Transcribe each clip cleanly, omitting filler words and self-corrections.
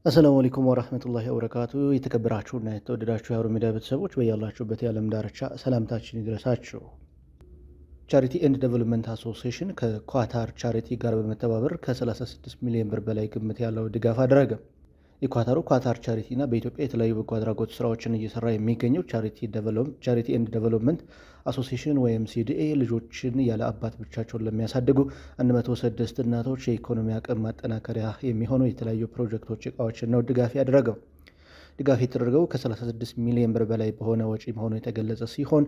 አሰላሙ አለይኩም ወራህመቱላሂ ወበረካቱ። የተከበራችሁና የተወደዳችሁ የሀሩን ሚዲያ ቤተሰቦች በያላችሁበት የዓለም ዳርቻ ሰላምታችን ይድረሳችሁ። ቻሪቲ ኤንድ ዴቨሎፕመንት አሶሲዬሽን ከኳታር ቻሪቲ ጋር በመተባበር ከ36 ሚሊዮን ብር በላይ ግምት ያለው ድጋፍ አደረገ። የኳታሩ ኳታር ቻሪቲ እና በኢትዮጵያ የተለያዩ በጎ አድራጎት ስራዎችን እየሰራ የሚገኘው ቻሪቲ ኤንድ ዴቨሎፕመንት አሶሲዬሽን ወይም ሲዲኤ ልጆችን ያለ አባት ብቻቸውን ለሚያሳድጉ 106 እናቶች የኢኮኖሚ አቅም ማጠናከሪያ የሚሆኑ የተለያዩ ፕሮጀክቶች እቃዎችን ነው ድጋፍ ያደረገው። ድጋፍ የተደረገው ከ36 ሚሊዮን ብር በላይ በሆነ ወጪ መሆኑ የተገለጸ ሲሆን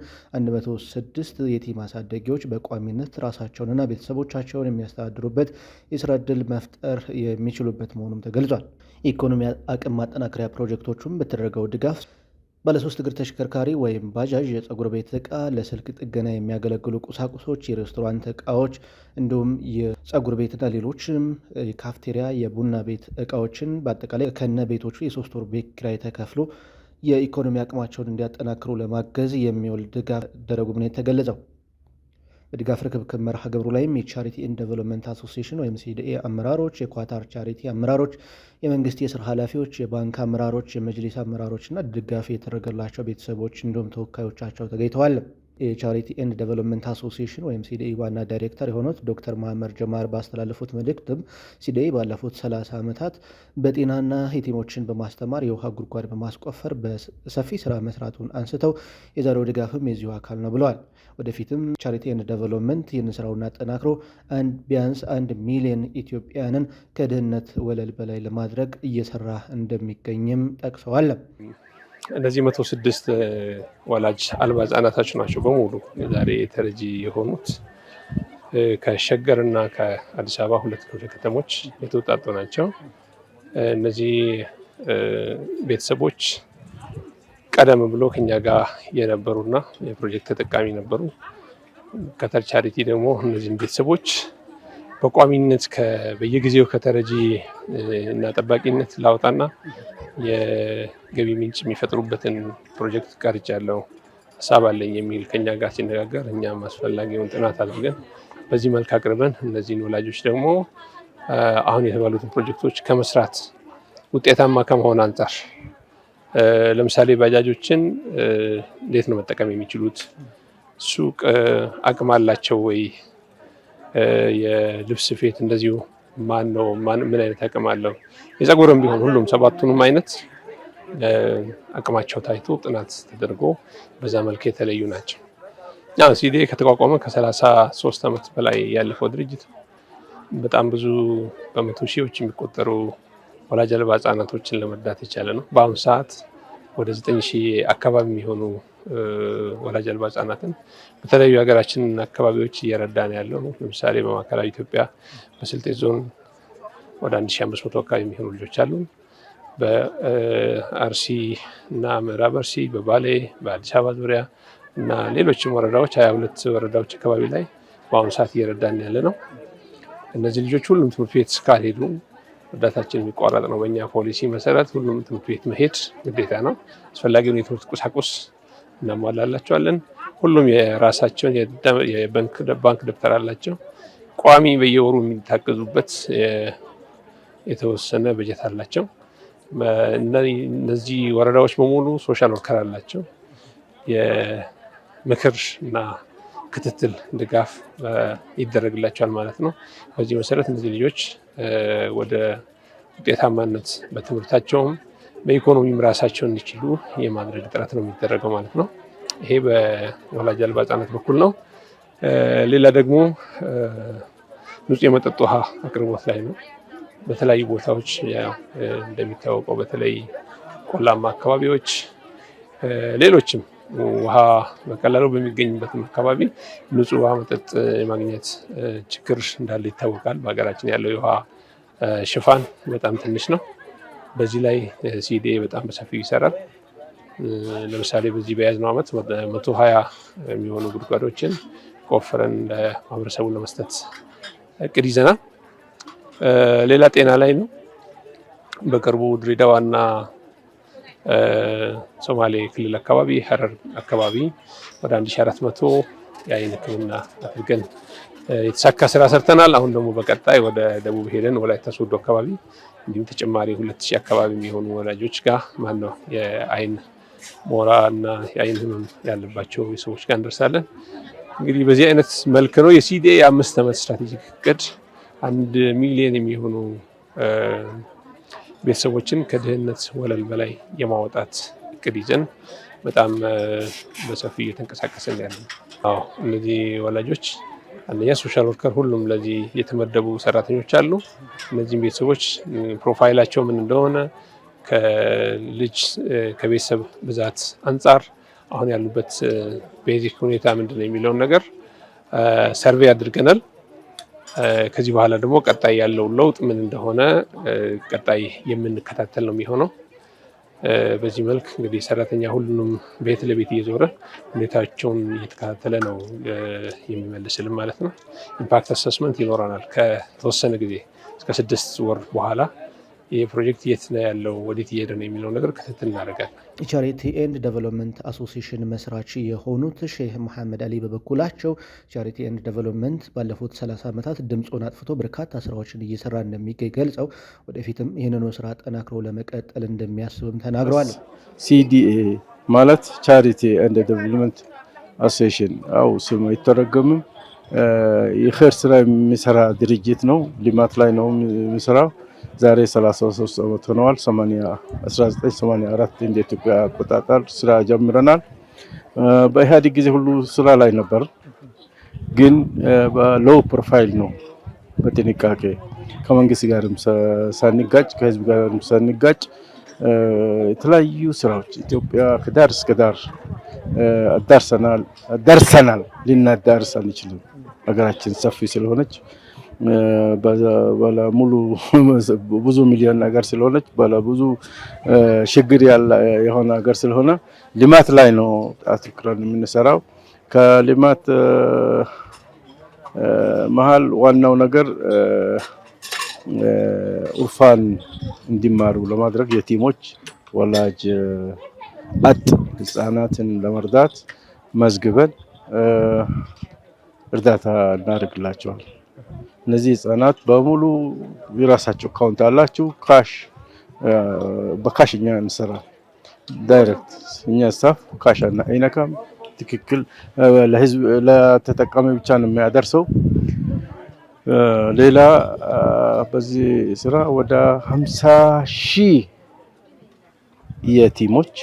106 የቲም አሳዳጊዎች በቋሚነት ራሳቸውንና ቤተሰቦቻቸውን የሚያስተዳድሩበት የስራ ዕድል መፍጠር የሚችሉበት መሆኑም ተገልጿል። የኢኮኖሚ አቅም ማጠናከሪያ ፕሮጀክቶቹም በተደረገው ድጋፍ ባለሶስት እግር ተሽከርካሪ ወይም ባጃጅ፣ የፀጉር ቤት ዕቃ፣ ለስልክ ጥገና የሚያገለግሉ ቁሳቁሶች፣ የሬስቶራንት ዕቃዎች እንዲሁም የፀጉር ቤትና ሌሎችም የካፍቴሪያ፣ የቡና ቤት ዕቃዎችን በአጠቃላይ ከነ ቤቶቹ የ3 ወር ቤት ኪራይ ተከፍሎ የኢኮኖሚ አቅማቸውን እንዲያጠናክሩ ለማገዝ የሚውል ድጋፍ ደረጉም ነው የተገለጸው። በድጋፍ ርክብክብ መርሃ ግብሩ ላይም የቻሪቲ ኤንድ ዴቨሎፕመንት አሶሲዬሽን ወይም ሲዲኤ አመራሮች፣ የኳታር ቻሪቲ አመራሮች፣ የመንግስት የስራ ኃላፊዎች፣ የባንክ አመራሮች፣ የመጅሊስ አመራሮች እና ድጋፍ የተደረገላቸው ቤተሰቦች እንዲሁም ተወካዮቻቸው ተገኝተዋል። የቻሪቲ ኤንድ ዴቨሎፕመንት አሶሲዬሽን ወይም ሲዲኤ ዋና ዳይሬክተር የሆኑት ዶክተር መሐመድ ጀማል ባስተላለፉት መልእክትም ሲዲኤ ባለፉት 30 ዓመታት በጤናና የቲሞችን በማስተማር የውሃ ጉድጓድ በማስቆፈር በሰፊ ስራ መስራቱን አንስተው የዛሬው ድጋፍም የዚሁ አካል ነው ብለዋል። ወደፊትም ቻሪቲ ኤንድ ዴቨሎፕመንት ይህን ስራውን አጠናክሮ ቢያንስ 1 ሚሊዮን ኢትዮጵያውያንን ከድህነት ወለል በላይ ለማድረግ እየሰራ እንደሚገኝም ጠቅሰዋል። እነዚህ 106 ወላጅ አልባ ህጻናቶች ናቸው በሙሉ ዛሬ ተረጂ የሆኑት። ከሸገር እና ከአዲስ አበባ 2 ክፍለ ከተሞች የተውጣጡ ናቸው። እነዚህ ቤተሰቦች ቀደም ብሎ ከኛ ጋር የነበሩና የፕሮጀክት ተጠቃሚ ነበሩ። ካታር ቻሪቲ ደግሞ እነዚህን ቤተሰቦች በቋሚነት በየጊዜው ከተረጂ እና ጠባቂነት ላውጣና የገቢ ምንጭ የሚፈጥሩበትን ፕሮጀክት ቀርጫለሁ፣ ሀሳብ አለኝ የሚል ከኛ ጋር ሲነጋገር እኛም አስፈላጊውን ጥናት አድርገን በዚህ መልክ አቅርበን እነዚህን ወላጆች ደግሞ አሁን የተባሉትን ፕሮጀክቶች ከመስራት ውጤታማ ከመሆን አንጻር ለምሳሌ ባጃጆችን እንዴት ነው መጠቀም የሚችሉት? ሱቅ አቅም አላቸው ወይ? የልብስ ስፌት እንደዚሁ ምን አይነት አቅም አለው? የፀጉርም ቢሆን ሁሉም 7ቱንም አይነት አቅማቸው ታይቶ ጥናት ተደርጎ በዛ መልክ የተለዩ ናቸው። ሲዲኤ ከተቋቋመ ከ33 ዓመት በላይ ያለፈው ድርጅት በጣም ብዙ በመቶ ሺዎች የሚቆጠሩ ወላጅ አልባ ህጻናቶችን ለመርዳት የቻለ ነው። በአሁኑ ሰዓት ወደ 9000 አካባቢ የሚሆኑ ወላጅ አልባ ህጻናትን በተለያዩ ሀገራችን አካባቢዎች እየረዳን ያለው ነው። ለምሳሌ በማዕከላዊ ኢትዮጵያ በስልጤ ዞን ወደ 1500 አካባቢ የሚሆኑ ልጆች አሉ። በአርሲ እና ምዕራብ አርሲ፣ በባሌ፣ በአዲስ አበባ ዙሪያ እና ሌሎችም ወረዳዎች 22 ወረዳዎች አካባቢ ላይ በአሁኑ ሰዓት እየረዳን ያለ ነው። እነዚህ ልጆች ሁሉም ትምህርት ቤት ካልሄዱ እርዳታችን የሚቋረጥ ነው። በእኛ ፖሊሲ መሰረት ሁሉም ትምህርት ቤት መሄድ ግዴታ ነው። አስፈላጊውን የትምህርት ቁሳቁስ እናሟላላቸዋለን። ሁሉም የራሳቸውን የባንክ ደብተር አላቸው። ቋሚ በየወሩ የሚታገዙበት የተወሰነ በጀት አላቸው። እነዚህ ወረዳዎች በሙሉ ሶሻል ወርከር አላቸው። የምክር እና ክትትል ድጋፍ ይደረግላቸዋል ማለት ነው። በዚህ መሰረት እነዚህ ልጆች ወደ ውጤታማነት በትምህርታቸውም በኢኮኖሚም ራሳቸውን እንዲችሉ የማድረግ ጥረት ነው የሚደረገው ማለት ነው። ይሄ በወላጅ አልባ ህጻናት በኩል ነው። ሌላ ደግሞ ንጹህ የመጠጥ ውሃ አቅርቦት ላይ ነው። በተለያዩ ቦታዎች እንደሚታወቀው በተለይ ቆላማ አካባቢዎች ሌሎችም ውሃ በቀላሉ በሚገኝበትም አካባቢ ንጹህ ውሃ መጠጥ የማግኘት ችግር እንዳለ ይታወቃል። በሀገራችን ያለው የውሃ ሽፋን በጣም ትንሽ ነው። በዚህ ላይ ሲዲኤ በጣም በሰፊው ይሰራል። ለምሳሌ በዚህ በያዝነው ዓመት 120 የሚሆኑ ጉድጓዶችን ቆፍረን ለማህበረሰቡ ለመስጠት እቅድ ይዘናል። ሌላ ጤና ላይ ነው። በቅርቡ ድሬዳዋና ሶማሌ ክልል አካባቢ ሀረር አካባቢ ወደ 1400 የአይን ህክምና አድርገን የተሳካ ስራ ሰርተናል። አሁን ደግሞ በቀጣይ ወደ ደቡብ ሄደን ወላይታ ሶዶ አካባቢ እንዲሁም ተጨማሪ 2000 አካባቢ የሚሆኑ ወላጆች ጋር ማነው የአይን ሞራ እና የአይን ህመም ያለባቸው ሰዎች ጋር እንደርሳለን። እንግዲህ በዚህ አይነት መልክ ነው የሲዲኤ የ5 ዓመት ስትራቴጂክ እቅድ 1 ሚሊዮን የሚሆኑ ቤተሰቦችን ከድህነት ወለል በላይ የማውጣት እቅድ ይዘን በጣም በሰፊው እየተንቀሳቀስን ያለ ነው። እነዚህ ወላጆች አንደኛ ሶሻል ወርከር ሁሉም ለዚህ የተመደቡ ሰራተኞች አሉ። እነዚህም ቤተሰቦች ፕሮፋይላቸው ምን እንደሆነ ከልጅ ከቤተሰብ ብዛት አንጻር አሁን ያሉበት ቤዚክ ሁኔታ ምንድነው የሚለውን ነገር ሰርቬይ አድርገናል። ከዚህ በኋላ ደግሞ ቀጣይ ያለው ለውጥ ምን እንደሆነ ቀጣይ የምንከታተል ነው የሚሆነው። በዚህ መልክ እንግዲህ ሰራተኛ ሁሉንም ቤት ለቤት እየዞረ ሁኔታቸውን እየተከታተለ ነው የሚመልስልን ማለት ነው። ኢምፓክት አሰስመንት ይኖረናል ከተወሰነ ጊዜ እስከ 6 ወር በኋላ ይህ ፕሮጀክት የት ነው ያለው ወዴት እየሄደ ነው የሚለው ነገር ክትትል እናደርጋለን። ቻሪቲ ኤንድ ዴቨሎፕመንት አሶሲሽን መስራች የሆኑት ሼህ መሐመድ አሊ በበኩላቸው ቻሪቲ ኤንድ ዴቨሎፕመንት ባለፉት 30 ዓመታት ድምፁን አጥፍቶ በርካታ ስራዎችን እየሰራ እንደሚገኝ ገልጸው ወደፊትም ይህንኑ ስራ ጠናክሮ ለመቀጠል እንደሚያስብም ተናግረዋል። ሲዲኤ ማለት ቻሪቲ ኤንድ ዴቨሎፕመንት አሶሲሽን ስሙ አይተረጎምም። የኸይር ስራ የሚሰራ ድርጅት ነው። ልማት ላይ ነው የሚሰራው። ዛሬ 33 ዓመት ሆነዋል። 1984 እንደ ኢትዮጵያ አቆጣጠር ስራ ጀምረናል። በኢህአዴግ ጊዜ ሁሉ ስራ ላይ ነበር፣ ግን በሎው ፕሮፋይል ነው። በጥንቃቄ ከመንግስት ጋርም ሳንጋጭ ከህዝብ ጋርም ሳንጋጭ የተለያዩ ስራዎች ኢትዮጵያ ከዳር እስከ ዳር ደርሰናል። ልናዳርስ አንችልም። ሀገራችን ሰፊ ስለሆነች ሙሉ ብዙ ሚሊዮን ሀገር ስለሆነች ብዙ ችግር የሆነ ሀገር ስለሆነ ልማት ላይ ነው አትኩረን የምንሰራው። ከልማት መሀል ዋናው ነገር ኡርፋን እንዲማሩ ለማድረግ የቲሞች ወላጅ አጥ ህፃናትን ለመርዳት መዝግበን እርዳታ እናደርግላቸዋል። እነዚህ ህፃናት በሙሉ የራሳቸው አካውንት አላቸው። በካሽ እኛ እንሰራ ዳይሬክት እኛ ስታፍ ካሽ አይነካም። ትክክል ለህዝብ ለተጠቃሚ ብቻ ነው የሚያደርሰው። ሌላ በዚህ ስራ ወደ 50,000 የቲሞች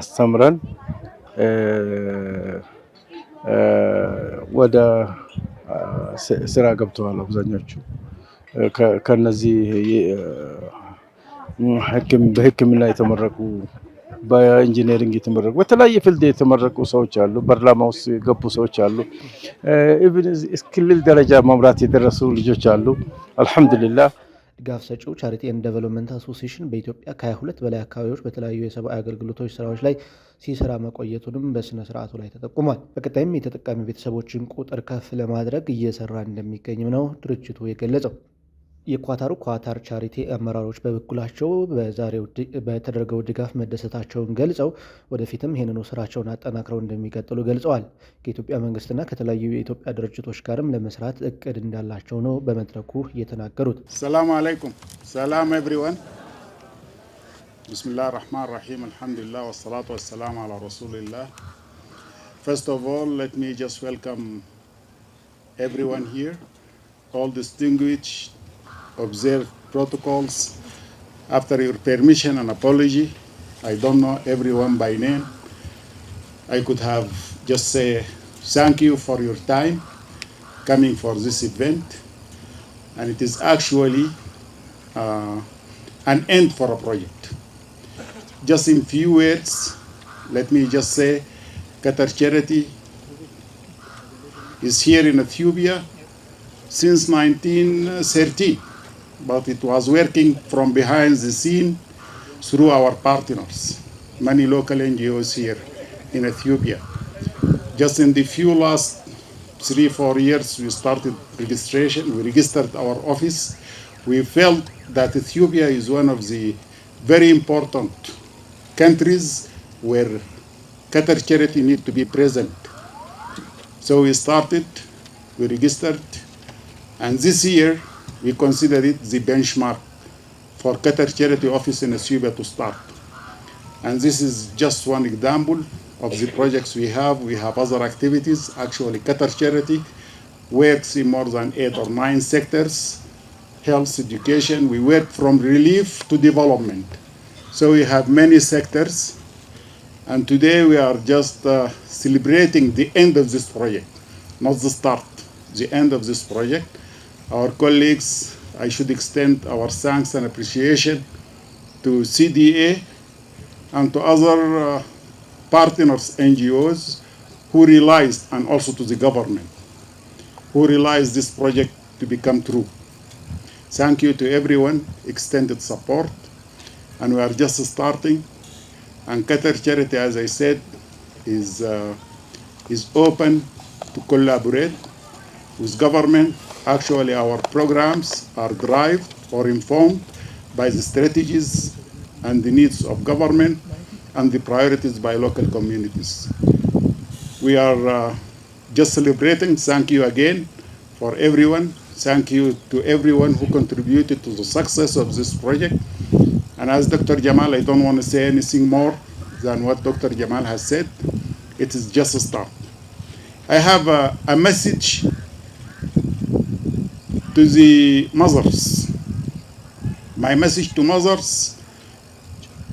አስተምረን ወደ ስራ ገብተዋል። አብዛኞቹ ከነዚህ በሕክምና የተመረቁ በኢንጂነሪንግ የተመረቁ በተለያየ ፊልድ የተመረቁ ሰዎች አሉ። ፓርላማ ውስጥ የገቡ ሰዎች አሉ። ኢቭን እስክልል ደረጃ መምራት የደረሱ ልጆች አሉ። አልሐምዱሊላህ። ድጋፍ ሰጪው ቻሪቲ ኤንድ ዴቨሎፕመንት አሶሲሽን በኢትዮጵያ ከ22 በላይ አካባቢዎች በተለያዩ የሰብአዊ አገልግሎቶች ስራዎች ላይ ሲሰራ መቆየቱንም በስነ ስርዓቱ ላይ ተጠቁሟል። በቀጣይም የተጠቃሚ ቤተሰቦችን ቁጥር ከፍ ለማድረግ እየሰራ እንደሚገኝም ነው ድርጅቱ የገለጸው። የኳታሩ ኳታር ቻሪቲ አመራሮች በበኩላቸው በተደረገው ድጋፍ መደሰታቸውን ገልጸው ወደፊትም ይህንኑ ስራቸውን አጠናክረው እንደሚቀጥሉ ገልጸዋል። ከኢትዮጵያ መንግስትና ከተለያዩ የኢትዮጵያ ድርጅቶች ጋርም ለመስራት እቅድ እንዳላቸው ነው በመድረኩ የተናገሩት። ሰላም አለይኩም። ሰላም ኤቭሪዋን። ቢስሚላህ ራህማን ራሂም አልሐምዱሊላህ ወሰላቱ ወሰላም አላ ረሱሊላህ። First of all, let me just welcome everyone here, all distinguished observe protocols. After your permission and apology, I don't know everyone by name. I could have just say thank you for your time coming for this event, and it is actually an end for a project. Just in few words, let me just say Qatar Charity is here in Ethiopia since 1913. But it was working from behind the scene through our partners, many local NGOs here in Ethiopia. Just in the few last 3-4 years, we started registration, we registered our office. We felt that Ethiopia is one of the very important countries where Qatar Charity need to be present. So we started, we registered, and this year, we consider it the benchmark for Qatar Charity Office in Ethiopia to start. And this is just one example of the projects we have. We have other activities. Actually, Qatar Charity works in more than 8 or 9 sectors. Health, education, we work from relief to development. So we have many sectors. And today we are just celebrating the end of this project, not the start, the end of this project. Our colleagues, I should extend our thanks and appreciation to CDA and to other partners, NGOs, who realized, and also to the government, who realized this project to become true. Thank you to everyone, extended support, and we are just starting. And Qatar Charity, as I said, is open to collaborate with government. Actually, our programs are derived or informed by the strategies and the needs of government and the priorities by local communities. We are just celebrating. Thank you again for everyone. Thank you to everyone who contributed to the success of this project. And as Dr. Jamal, I don't want to say anything more than what Dr. Jamal has said. It is just a start. I have a message to the mothers. My message to mothers,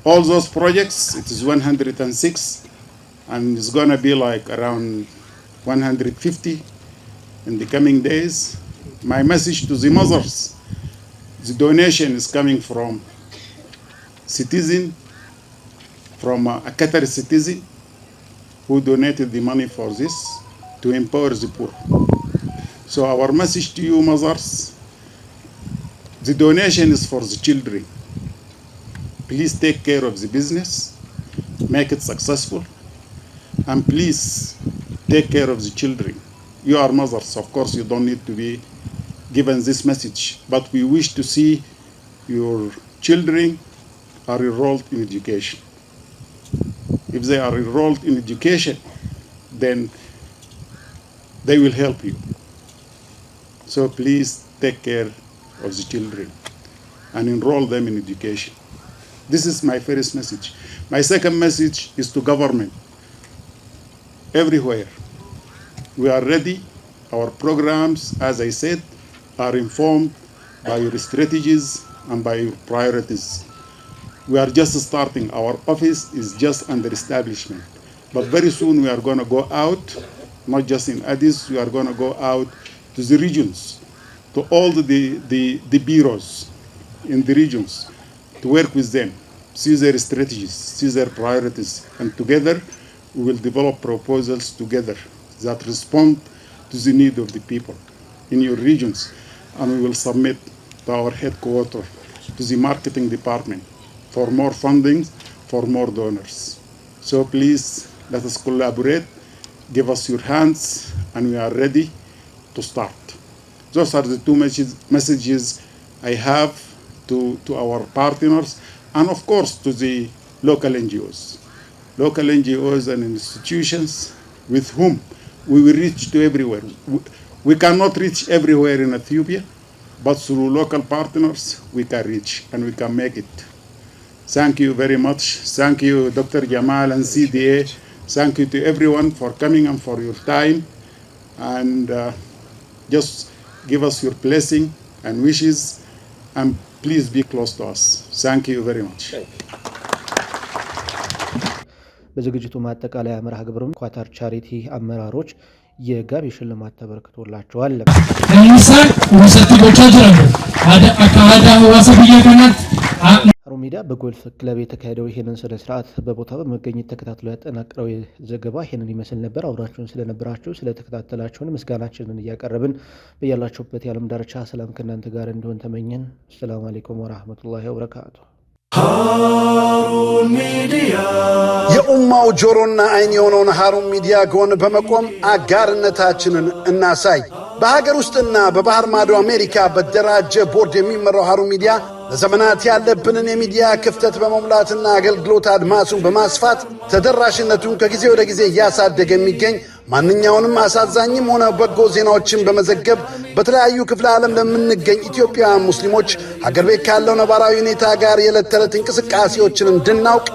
all those projects, it is 106, and it's going to be like around 150 in the coming days. My message to the mothers, the donation is coming from citizen, from a Qatari citizen who donated the money for this to empower the poor. So our message to you mothers, the donation is for the children. Please take care of the business, make it successful, and please take care of the children. You are mothers, of course you don't need to be given this message, but we wish to see your children are enrolled in education. If they are enrolled in education, then they will help you. So please take care of the children and enroll them in education. This is my first message. My second message is to government. Everywhere, we are ready. Our programs, as I said, are informed by your strategies and by your priorities. We are just starting. Our office is just under establishment. But very soon we are going to go out, not just in Addis, we are going to go out to the regions, to all the bureaus in the regions, to work with them, see their strategies, see their priorities, and together we will develop proposals together that respond to the need of the people in your regions, and we will submit to our headquarters, to the marketing department, for more funding, for more donors. So please, let us collaborate, give us your hands, and we are ready to start. Those are the two messages I have to our partners, and of course to the local NGOs. Local NGOs and institutions with whom we will reach to everywhere. We cannot reach everywhere in Ethiopia, but through local partners we can reach and we can make it. Thank you very much. Thank you, Dr. Jamal and CDA. Thank you to everyone for coming and for your time. And just give us your blessing and wishes, and please be close to us. Thank you very much. በዝግጅቱ ማጠቃለያ መርሃ ግብሩም ኳታር ቻሪቲ አመራሮች የጋቢ ሽልማት ተበርክቶላቸዋል። እንሳቅ ወሰጥቶቻቸው አካዳ ወሰብየ ከናት ሀሩን ሚዲያ በጎልፍ ክለብ የተካሄደው ይሄንን ስነ ስርዓት በቦታው በመገኘት ተከታትሎ ያጠናቀረው ዘገባ ይሄንን ይመስል ነበር። አብራችሁን ስለነበራችሁ ስለተከታተላችሁን ምስጋናችንን እያቀረብን በያላችሁበት የዓለም ዳርቻ ሰላም ከእናንተ ጋር እንዲሆን ተመኘን። ሰላም አለይኩም ወራህመቱላሂ ወበረካቱ። ሀሩን ሚዲያ የኡማው ጆሮና አይን የሆነውን ሀሩን ሚዲያ ጎን በመቆም አጋርነታችንን እናሳይ። በሀገር ውስጥና በባህር ማዶ አሜሪካ በደራጀ ቦርድ የሚመራው ሀሩን ሚዲያ ለዘመናት ያለብንን የሚዲያ ክፍተት በመሙላትና አገልግሎት አድማሱን በማስፋት ተደራሽነቱን ከጊዜ ወደ ጊዜ እያሳደገ የሚገኝ ማንኛውንም አሳዛኝም ሆነ በጎ ዜናዎችን በመዘገብ በተለያዩ ክፍለ ዓለም ለምንገኝ ኢትዮጵያውያን ሙስሊሞች ሀገር ቤት ካለው ነባራዊ ሁኔታ ጋር የዕለት ተዕለት እንቅስቃሴዎችን እንድናውቅ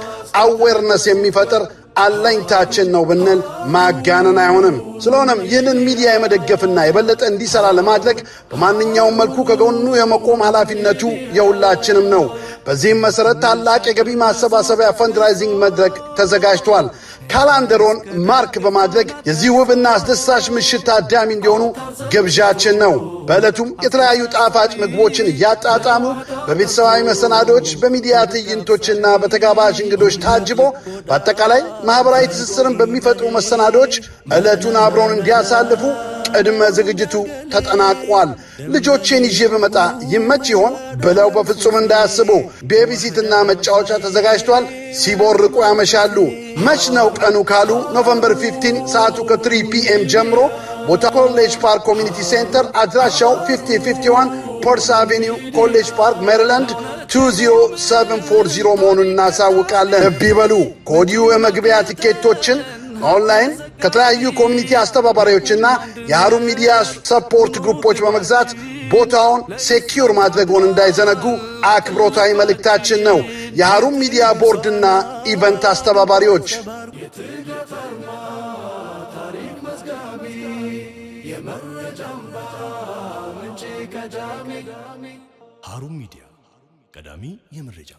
አዌርነስ የሚፈጥር አለኝታችን ነው ብንል ማጋነን አይሆንም። ስለሆነም ይህንን ሚዲያ የመደገፍና የበለጠ እንዲሰራ ለማድረግ በማንኛውም መልኩ ከጎኑ የመቆም ኃላፊነቱ የሁላችንም ነው። በዚህም መሰረት ታላቅ የገቢ ማሰባሰቢያ ፈንድራይዚንግ መድረክ ተዘጋጅቷል። ካላንደሮን ማርክ በማድረግ የዚህ ውብና አስደሳች ምሽት ታዳሚ እንዲሆኑ ግብዣችን ነው። በዕለቱም የተለያዩ ጣፋጭ ምግቦችን እያጣጣሙ በቤተሰባዊ መሰናዶች፣ በሚዲያ ትዕይንቶችና በተጋባዥ እንግዶች ታጅቦ በአጠቃላይ ማኅበራዊ ትስስርን በሚፈጥሩ መሰናዶች ዕለቱን አብረውን እንዲያሳልፉ ቅድመ ዝግጅቱ ተጠናቋል። ልጆቼን ይዤ በመጣ ይመች ይሆን ብለው በፍጹም እንዳያስቡ ቤቢሲትና መጫወቻ ተዘጋጅቷል። ሲቦርቁ ያመሻሉ። መች ነው ቀኑ ካሉ ኖቨምበር 15 ሰዓቱ ከ3 ፒኤም ጀምሮ ቦታ ኮሌጅ ፓርክ ኮሚኒቲ ሴንተር፣ አድራሻው 5051 ፖርስ አቬኒው ኮሌጅ ፓርክ ሜሪላንድ 20740 መሆኑን እናሳውቃለን። ልብ ይበሉ፣ ከወዲሁ የመግቢያ ቲኬቶችን ኦንላይን ከተለያዩ ኮሚኒቲ አስተባባሪዎችና የሃሩን ሚዲያ ሰፖርት ግሩፖች በመግዛት ቦታውን ሴኪዩር ማድረጉን እንዳይዘነጉ አክብሮታዊ መልእክታችን ነው። የሃሩን ሚዲያ ቦርድና ኢቨንት አስተባባሪዎች ሃሩን ሚዲያ ቀዳሚ የመረጃ